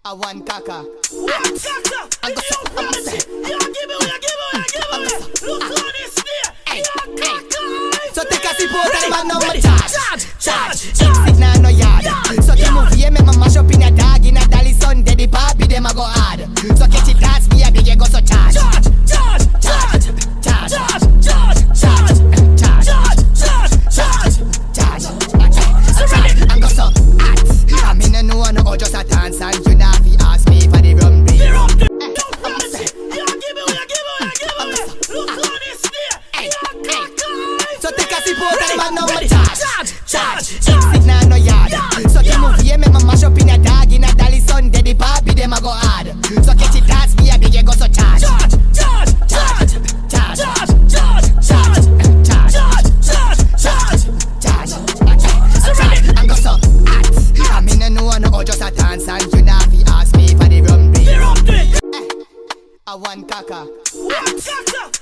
I want Kaka. Kaka! I'm Give me. Look on this there. Kaka! So take a sip out of the man now my charge. Sit now no yard. So the movie make me mash up in a dog in a dolly Sunday. The Barbie them a go hard. So catch it dance me a big go so charge. I'm go so hot. I mean I know no just a dance and you not fi ask me for the rum beat. Look on this there. So take a sip out of the man now my charge. Sit now no yard. So the movie make me mash up in a dog in a dolly Sunday. The Barbie them a go hard. So catch it dance me a big go so charge. I'm go so hot. I mean I know no just a dance and you not fi ask me for the rum beat. I want Kaka.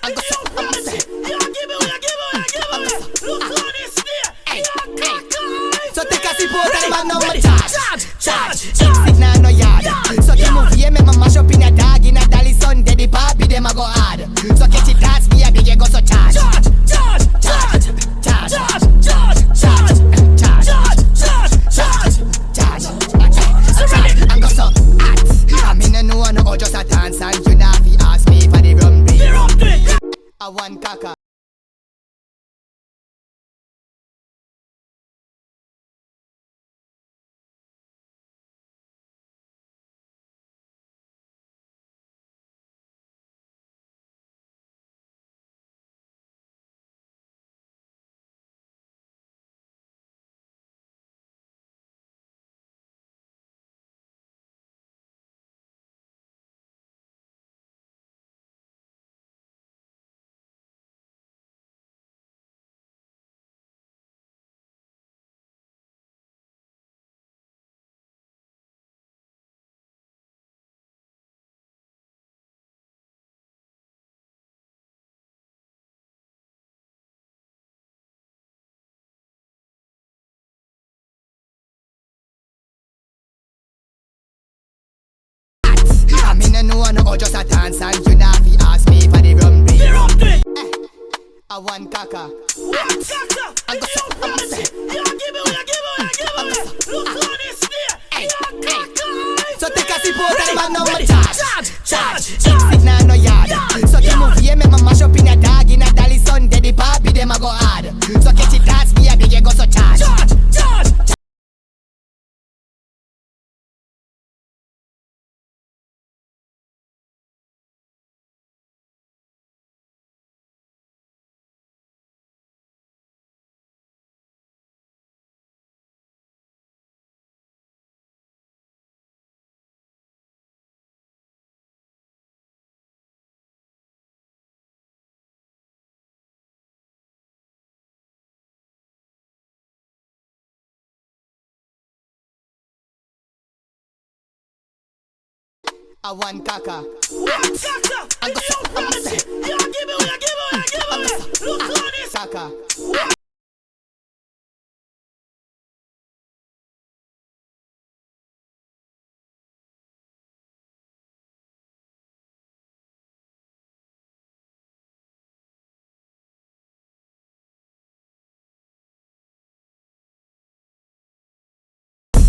I'm go so hot. Look on this there. So take a sip out of the man now my charge. Sit now no yard. So the movie make me mash up in a dog in a dolly Sunday. The Barbie them a go hard. So catch it dance me a big go so charge. I'm go so hot. I mean I know no just a dance and you not fi ask me for the rum beat. I want Kaka. I mean I know no just a dance and you not fi ask me for the rum beat. I want Kaka. I'm go so hot. Look on this there. So take a sip out of the man now my charge. Sit now no yard. So the movie make me mash up in a dog in a dolly Sunday. The Barbie them a go hard. So catch it dance me a big go so charge. I want Kaka. I'm go so hot. Look on this. Kaka.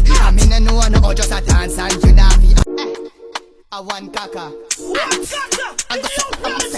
I mean I know no just a dance and you not fi. I want Kaka. I'm go so hot.